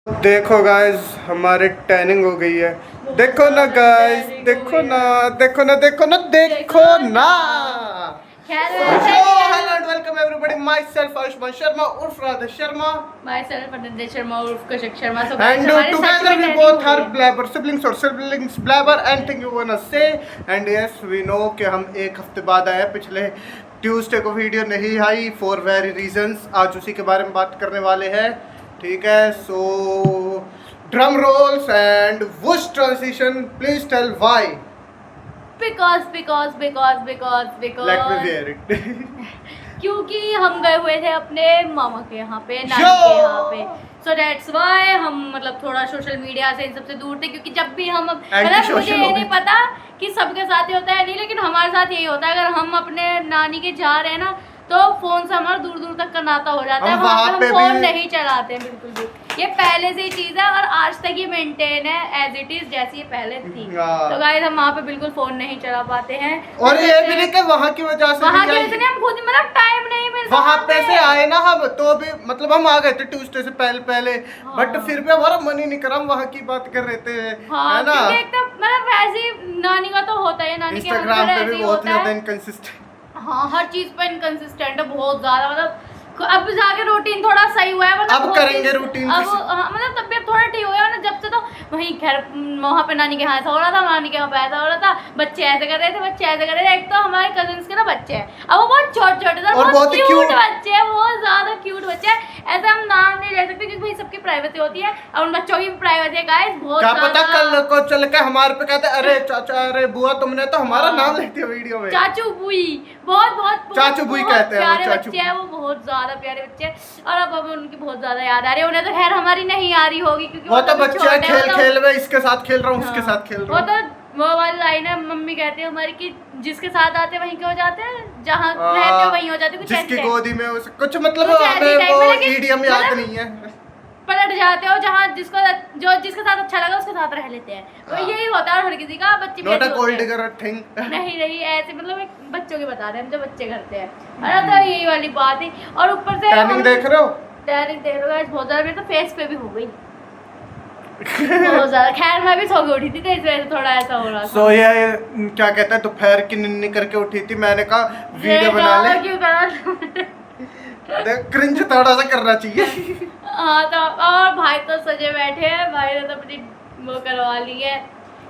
देखो गाइस हमारी टैनिंग हो गई है। देखो ना गाइस, देखो ना देखो ना देखो ना देखो ना। Hello and welcome everybody, my self Ayushman Sharma उर्फ राधा शर्मा, माय सेल्फ अनंत शर्मा उर्फ कशिश शर्मा। सो and together we both are blabber siblings or siblings blabber anything you wanna say, and yes we know कि हम एक हफ्ते बाद आए। पिछले ट्यूसडे को वीडियो नहीं आई फॉर वेरी रीजंस। आज उसी के बारे में बात करने वाले हैं, ठीक है। So drum rolls and whoosh transition, please tell why. Because let me hear it. क्योंकि हम गए हुए थे अपने मामा के यहाँ पे, नानी के यहाँ पे। सो दैट्स व्हाई हम मतलब थोड़ा सोशल मीडिया से इन सबसे दूर थे, क्योंकि जब भी हम मतलब मुझे ये नहीं पता कि सबके साथ ही होता है नहीं, लेकिन हमारे साथ यही होता है। अगर हम अपने नानी के जा रहे हैं ना, तो फोन से हमारा दूर दूर तक का नाता हो जाता है। वहाँ पे हम फोन नहीं चलाते हैं बिल्कुल भी। ये पहले से ही चीज है और आज तक ये मेंटेन है एज इट इज, जैसी ये पहले थी। तो गाइस हम वहाँ पे बिल्कुल फोन नहीं चला पाते हैं। और ये भी नहीं कि वहाँ की वजह से वहाँ की वजह से हम खुद मतलब टाइम नहीं मिलता। वहाँ पे से आए ना हम, तो भी मतलब हम आ गए थे ट्यूसडे से पहले बट फिर भी हमारा मन ही नहीं करा, हम वहाँ की बात कर रहे थे, है ना। एक तो मतलब वैसे नानी का तो होता है, नानी के इंस्टाग्राम पे भी बहुत ज्यादा इनकंसिस्टेंट। हाँ, हर चीज पे इनकंसिस्टेंट है बहुत ज्यादा। मतलब अब जाके रूटीन थोड़ा सही हुआ है, मतलब अब करेंगे रूटीन अब मतलब तबियत थोड़ा ठीक हो गया ना जब से। तो वहीं खैर वहाँ पे नानी के यहाँ ऐसा हो रहा था, नानी के यहाँ पे ऐसा हो रहा था, बच्चे ऐसे कर रहे थे, बच्चे ऐसे कर रहे थे। एक तो हमारे कजिन्स के ना बच्चे हैं, अब वो बहुत छोटे छोटे थे, बहुत क्यूट बच्चे हैं, बहुत ज्यादा क्यूट बच्चे हैं। ऐसे हम नाम नहीं ले सकते क्योंकि भाई सबकी प्राइवेसी होती है और उन बच्चों की भी प्राइवेसी है गाइस। बहुत क्या पता कल को चल के हमारे पे कहते अरे चाचा अरे बुआ तुमने तो हमारा नाम लेते हो वीडियो में। चाचू बुई, बहुत चाचू बुई कहते हैं, प्यारे बच्चे हैं वो, बहुत ज्यादा प्यारे बच्चे। और अब हमें उनकी बहुत ज्यादा याद आ रही है। उन्हें तो खैर हमारी नहीं आ रही होगी क्योंकि वो तो बच्चे खेल में इसके साथ खेल रहा हूँ, उसके साथ खेल रहा हूँ। वो तो वो वाली लाइन है, मम्मी कहती है हमारी कि जिसके साथ आते वहीं के हो जाते हैं, जहाँ रहते हो वहीं हो जाते कुछ। जिसकी गोदी में कुछ मतलब हमें वो ईडियम याद नहीं है। पलट जाते हो जहाँ जिसके साथ अच्छा लगा उसके साथ रह लेते हैं। तो यही होता है हर किसी का। बच्चे नहीं ऐसे मतलब एक बच्चों के बता रहे हैं हम जो बच्चे करते हैं। अरे तो यही वाली बात है। और ऊपर से टैनिंग देख रहे हो, बहुत ज्यादा। मेरे तो फेस पे भी हो गई बहुत ज्यादा। खैर मैं भी सो के उठी थी तो इस वजह से थोड़ा ऐसा हो रहा था। सो ये क्या कहता है दोपहर की निन्नी करके उठी थी। मैंने कहा वीडियो बना ले, क्यों करा क्रिंज थोड़ा सा करना चाहिए। हाँ तो और भाई तो सजे बैठे हैं, भाई ने तो अपनी वो करवा ली है।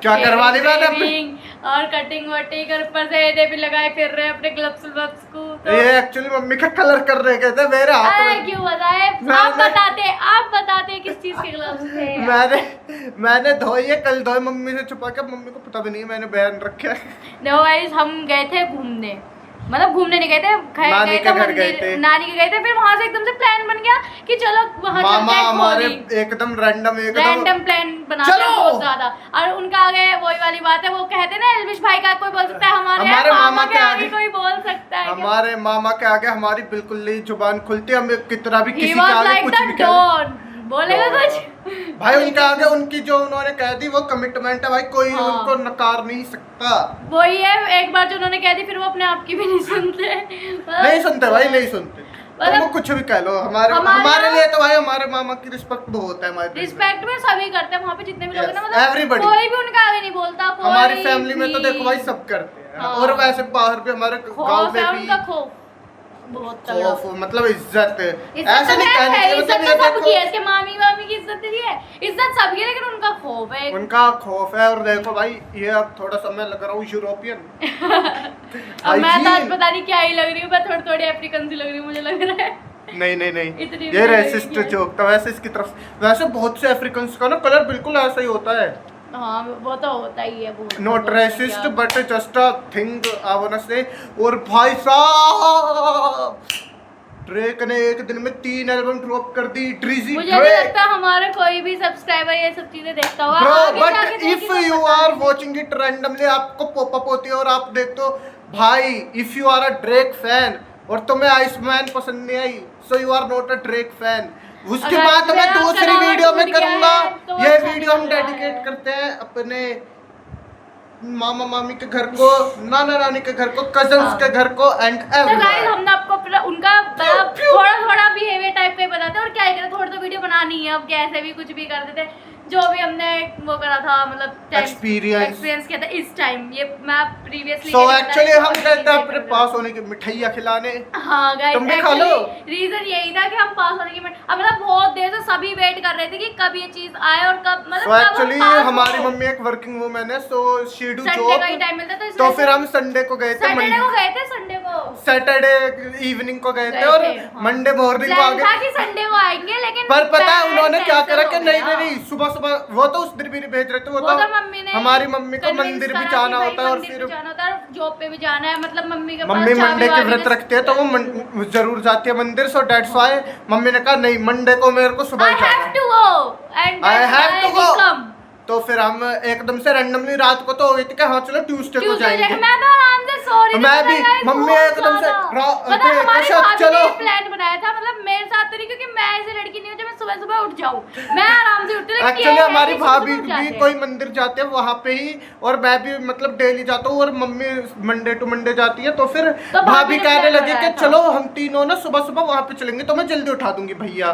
क्या करवा ली मैंने अपनी? और कटिंग वटिंग और ऊपर से एडे भी लगाए फिर रहे अपने ग्लव्स को। तो ये एक्चुअली मम्मी का कलर कर रहे कहते मेरे हाथ में। क्यों बताए? आप बताते किस चीज के ग्लव्स थे। मैंने धोए कल धोए मम्मी से छुपा के, मम्मी को पता भी नहीं मैंने बयान रखे। देखो गाइस हम गए थे घूमने, मतलब घूमने नहीं गए थे, नानी के घर गए थे। नानी के गए थे। फिर वहां से एकदम से प्लान बन गया कि चलो वहां मामा हमारे एकदम रैंडम प्लान बनाते हैं बहुत ज्यादा। और उनका आगे वही वाली बात है, वो कहते हैं ना एल्विश भाई का कोई बोल सकता है, हमारे मामा के आगे कोई बोल सकता है। हमारे मामा के आगे हमारी बिल्कुल नहीं जुबान खुलती, हम कितना भी किसी के आगे कुछ भी कह बोलेगा कुछ भाई। उनके आगे उनकी जो उन्होंने कह दी वो कमिटमेंट है भाई, कोई उनको नकार नहीं सकता। वही है, एक बार जो उन्होंने कह दी फिर वो अपने आप की भी नहीं सुनते। नहीं सुनते भाई, नहीं सुनते। तुम कुछ भी कह लो, हमारे लिए तो भाई हमारे मामा की रिस्पेक्ट बहुत है। हमारे रिस्पेक्ट में सभी करते हैं वहाँ पे जितने भी लोग हैं ना, मतलब एवरीबॉडी, कोई भी उनका आगे नहीं बोलता। हमारी फैमिली में तो देखो भाई सब करते हैं। और वैसे बाहर भी हमारे गांव में भी उनका खौफ बहुत मतलब इज्जत ऐसे नहीं कहने की, मतलब ये सबकी है। इसके मामी वामी की इज्जत नहीं है, इज्जत सबकी है, लेकिन उनका खौफ है, उनका खौफ है। और देखो भाई ये अब थोड़ा सा मैं लग रहा हूँ यूरोपियन। अब मैं तो आज पता नहीं क्या ही लग रही हूँ, मैं थोड़ी अफ्रीकन सी लग रही हूँ मुझे लग रहा है। नहीं ये रेसिस्ट जोक था। वैसे इसकी तरफ वैसे बहुत से अफ्रीकन का ना कलर बिल्कुल ऐसा ही होता है। हाँ वो तो होता ही है, not racist but just a thing I want to say. और भाई साहब ड्रेक ने एक दिन में 3 एल्बम ड्रॉप कर दी। ड्रीजी मुझे नहीं लगता हमारा कोई भी सब्सक्राइबर ये सब चीजें देखता होगा। But if you are watching it randomly, आपको पॉपअप होती है और आप देखते हो भाई, if you are a Drake fan और तुम्हें आइसमैन पसंद नहीं आई, so you are not a Drake fan. उसके बाद मैं दूसरी वीडियो में करूंगा। ये वीडियो हम डेडिकेट करते हैं अपने मामा मामी के घर को, नाना नानी के घर को, कजन्स के घर को एंड तो गाइस हमने आपको उनका थोड़ा थोड़ा बिहेवियर टाइप का ही बताते हैं और क्या है कि थोड़ा तो वीडियो बनानी है, अब कैसे भी कुछ भी कर देते हैं, जो भी हमने वो करा था मतलब एक्सपीरियंस किया था इस टाइम, ये मैं प्रीवियसली सो एक्चुअली हम गए थे अपने पास होने की मिठाइयाँ खिलाने। हाँ गाइस तुम भी खा लो। रीजन यही था कि हम पास होने की अब मतलब बहुत देर से सभी वेट कर रहे थे कि कब ये चीज आए और कब मतलब so एक्चुअली हमारी मम्मी एक वर्किंग वुमन है, so she do job, Sunday का ही टाइम मिलता था, तो फिर हम संडे को गए थे, सैटरडे इवनिंग को गए थे और मंडे मॉर्निंग को आ गए कि संडे को आएंगे, लेकिन पर पता है उन्होंने क्या करा कि नहीं सुबह सुबह वो तो उस दिन भी भेज रहे थे, वो तो मम्मी ने हमारी मम्मी को मंदिर भी जाना होता है और फिर जॉब पे भी जाना है, मतलब मम्मी के मम्मी मंडे के व्रत रखते हैं तो वो जरूर जाती है मंदिर, सो दैट्स व्हाई मम्मी ने कहा नहीं मंडे को मेरे को सुबह जाना है, आई हैव टू गो। तो फिर हम एकदम से रैंडमली रात को तो हो गई थी कि हाँ चलो ट्यूसडे को जाएंगे, मैं तो आराम से सो रही थी, मैं भी मम्मी एकदम से चलो प्लान बनाया था, मतलब मेरे साथ तो नहीं क्योंकि मैं ऐसी लड़की नहीं हूँ जो मैं सुबह सुबह उठ जाऊँ, मैं आराम से उठती हूँ। एक्चुअली हमारी भाभी भी कोई मंदिर जाते हैं वहाँ पे ही, और मैं भी मतलब डेली जाता हूँ और मम्मी मंडे टू मंडे जाती है, तो फिर भाभी कहने लगे कि चलो हम तीनों ना सुबह सुबह वहाँ पे चलेंगे तो मैं जल्दी उठा दूंगी भैया,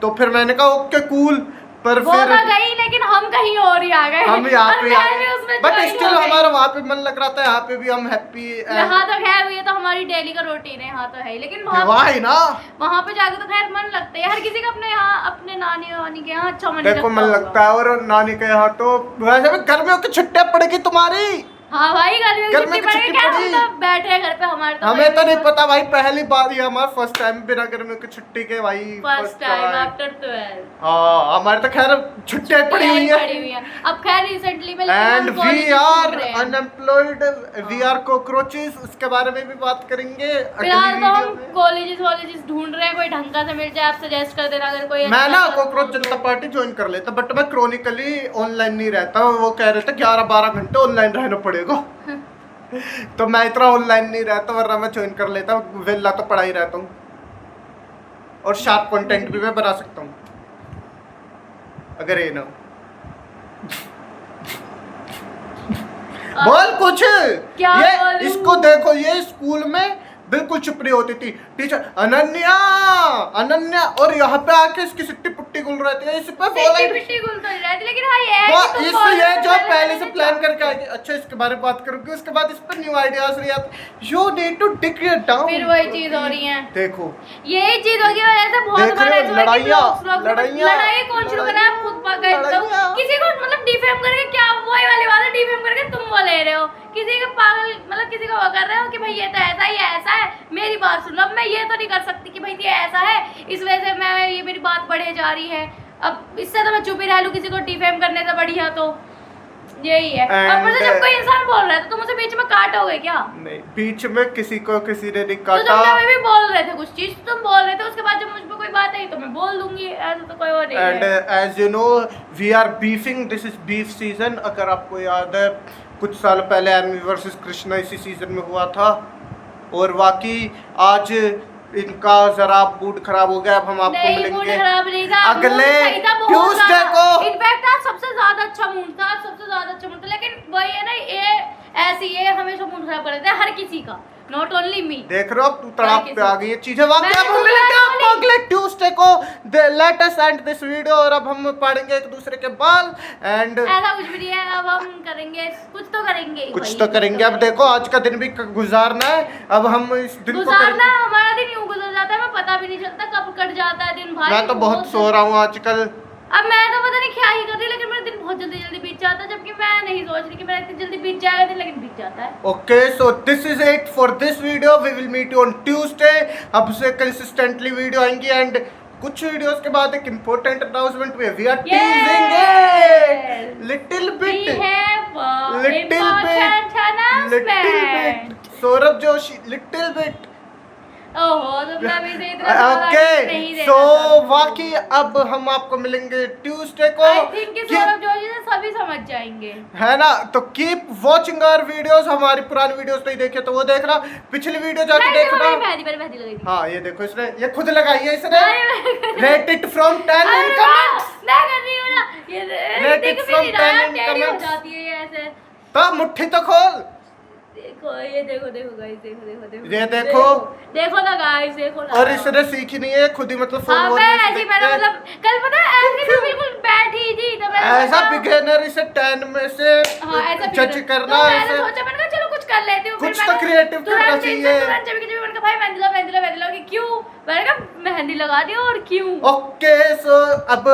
तो फिर मैंने कहा ओके कूल, पर फिर गई लेकिन हम कहीं और ही आ गए, हम यहाँ पे बट स्टिल हमारा वहाँ पे मन लग रहा था, यहाँ पे भी हम हैप्पी। यहाँ तो खैर ये तो हमारी डेली का रूटीन है, यहाँ तो है, लेकिन वहाँ पे जाके तो खैर मन लगता है, हर किसी का अपने यहाँ अपने नानी के यहाँ अच्छा मन लगता है, और नानी के यहाँ तो वैसे भी गर्मियों की छुट्टियाँ पड़ेगी तुम्हारी। हाँ भाई गर्मी की छुट्टी पड़ी, तो बैठे हैं घर पे, हमारे तो हमें तो नहीं पता भाई, पहली बार ही हमारा फर्स्ट टाइम बिना गर्मियों की छुट्टी के भाई, फर्स्ट टाइम आफ्टर 12। हाँ हमारे तो खैर छुट्टियां पड़ी हुई है, अब खैर रिसेंटली में and we are unemployed, we are cockroaches, उसके बारे में भी बात करेंगे। फिलहाल तो हम कॉलेजेस ढूंढ रहे हैं, कोई ढंग का से मिल जाए, आप सजेस्ट कर देना अगर कोई। मैं ना कॉकरोच जनता पार्टी ज्वाइन कर लेता, बट मैं क्रॉनिकली ऑनलाइन नहीं रहता, वो कह रहे थे 11-12 घंटे ऑनलाइन रहना पड़ेगा तो मैं इतना ऑनलाइन नहीं रहता, वरना मैं ज्वाइन कर लेता, वेला तो पढ़ा ही रहता हूँ और शार्प कंटेंट भी मैं बना सकता हूँ अगर ये ना बोल कुछ क्या ये इसको देखो, ये स्कूल में बिल्कुल चुप नहीं होती थी टीचर, अनन्या और यहाँ पे आके इसकी सिट्टी पुट्टी गुल रहती है, इस पे लेकिन हाँ ये जो पहले से प्लान करके आई थी, अच्छा इसके बारे में बात करूंगी, उसके बाद इस पर न्यू आइडियाज नहीं आते, you need to dig it down, फिर वही चीज हो रही है, देखो यही चीज होगी, ऐसे बहुत बार लड़ाई कौन शुरू करा, आप खुद किसी को मतलब डिफेम करके, क्या वही वाली बात है, डिफेम करके तुम वो ले रहे हो, किसी का पागल मतलब किसी का वो कर रहे हो कि भाई ये तो ऐसा ही ऐसा है, मेरी बात सुन लो, अब मैं ये तो नहीं कर सकती कि भाई ये ऐसा है इस वजह से मैं ये मेरी बात बढ़े जा रही है, अब इससे तो मैं चुप ही रह लूं, किसी को डिफेम करने से बढ़िया तो यही है। अब मतलब जब कोई इंसान बोल रहा है तो तुम उसे बीच में काटोगे क्या? नहीं, बीच में किसी को किसी ने नहीं काटा, तो तुम भी बोल रहे थे कुछ चीज, तुम बोल रहे थे, उसके बाद जब मुझ पे कोई बात आई तो मैं बोल दूंगी, ऐसा तो कोई और नहीं है। And as you know we are beefing, this is beef season, अगर आपको याद है कुछ साल पहले एमी वर्सेस कृष्णा इसी सीजन में हुआ था, और वाकई आज इनका जरा मूड खराब हो गया, अब हम आपको मिलेंगे अगले ट्यूसडे को। इनफैक्ट आज सबसे ज्यादा अच्छा मूड था, लेकिन वही है ना, ये ऐसी है हमेशा मूड खराब कर देते हैं हर किसी का, नॉट ओनली मी। देख रहे हो अब तू तड़ाप पे आ गई है चीजें, वाकई अब हम मिलेंगे आपको अगले ट्यूसडे को, let us and this video, और अब हम पाड़ेंगे एक दूसरे के बाल, एंड ऐसा कुछ भी नहीं है, अब हम करेंगे कुछ तो करेंगे, अब देखो आज का दिन भी गुजारना है, अब हम इस दिन गुजारना, हमारा दिन यूं गुजर जाता है, हमें पता भी नहीं चलता कब कट जाता है दिन भाई। मैं तो बहुत सो रहा हूँ आजकल, अब मैं तो पता नहीं क्या ही कर रही, लेकिन मेरा दिन बहुत जल्दी बीत जाता है, जबकि मैं नहीं सोच रही कि मेरा इतनी जल्दी बीत जाएगा दिन, लेकिन बीत जाता है। Okay, so this is it for this video, we will meet you on Tuesday, अब से कंसिस्टेंटली वीडियो आएंगी, एंड कुछ वीडियोस के बाद एक इंपॉर्टेंट अनाउंसमेंट भी है, we are teasing it little bit, Saurabh Joshi little bit. Okay, so वाकई अब हम आपको मिलेंगे ट्यूसडे को, आई थिंक कि सौरभ जोशी से सभी समझ जाएंगे, है ना, तो कीप वॉचिंग आवर वीडियोस, हमारी पुरानी वीडियोस नहीं देखे तो वो देखना, पिछली वीडियो जाके देखना। हाँ ये देखो, इसने ये खुद लगाई है, इसने rate it from 10 in comments, मैं कर रही हूं ना, ये rate it from 10 in comments, जाती है ऐसे। तो मुट्ठी तो खोल। देखो ये देखो गाइस, देखो ये देखो। देखो ना गाइस, देखो ना। और इसने सीखी नहीं है, खुद ही मतलब फोन हाँ, वोन मैं में ऐसे देख मैंने के। मतलब कल पता है ऐसे तो बिल्कुल बैठी थी तो मैंने ऐसा सोचा- बिगिनर इसे 10 में से हाँ, ऐसा जज beginner। करना तो मैंने ऐसे। सोचा, मैंने कहा चलो कुछ कर लेती हूँ। कुछ तो creative करना चाहिए। तुरंत जब मैंने कहा भाई मेहंदी लो कि क्यों, मैंने कहा मेहंदी लगा दी और क्यों। ओके सो अब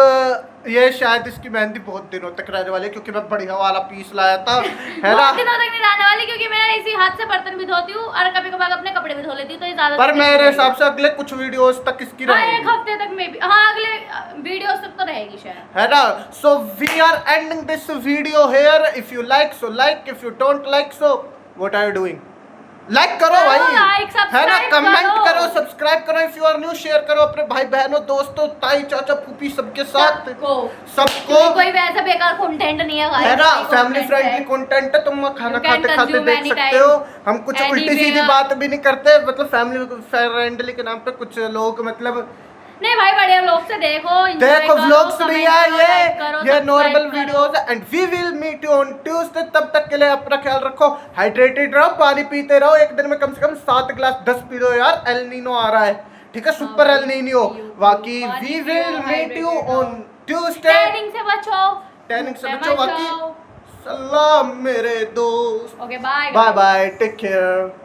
ये शायद इसकी मेहंदी बहुत दिनों तक रहने वाली है, क्योंकि मैं बढ़िया वाला पीस लाया था, है ना। बहुत दिनों तक नहीं रहने वाली, क्योंकि मैं इसी हाथ से बर्तन भी धोती हूँ और कभी कभार अपने कपड़े भी धो लेती हूँ, तो ये ज्यादा पर दिन मेरे नहीं हिसाब से अगले कुछ वीडियोस तक इसकी रहेगी। हाँ, एक रहेगी, हफ्ते तक में भी, हाँ अगले वीडियोस तक तो रहेगी शायद, है ना। So we are ending this video here. If you like so like, if you don't like so what are you doing. Like करो भाई, like, है ना, subscribe कमेंट करो। करो, सब्सक्राइब करो। If you are new share करो अपने भाई बहनों, दोस्तों, ताई चाचा फूफी सबके साथ, सबको। कोई वैसा बेकार कंटेंट नहीं है guys, है ना, सही फैमिली content फ्रेंडली है। कंटेंट है, तुम खाना You can खाते खाते consume देख any सकते time, हो। हम कुछ उल्टी सीधी anywhere। बात भी नहीं करते, मतलब फैमिली फ्रेंडली के नाम पे कुछ लोग मतलब नहीं भाई, बढ़िया व्लॉग से देखो, enjoy देखो करो, व्लॉग्स comment नहीं है करो, ये like करो, ये subscribe नॉर्मल करो। वीडियोस है। And we will meet you on Tuesday. तब तक के लिए अपना ख्याल रखो, हाइड्रेटेड रहो, पानी पीते रहो। एक दिन में कम से कम 7 गिलास 10 पी लो यार, एल नीनो आ रहा है, ठीक है, सुपर एल नीनो। बाकी we will meet you on Tuesday. Tanning से बचो, टैनिंग से बचो। बाकी सलाम मेरे दोस्त, okay bye bye bye, take care.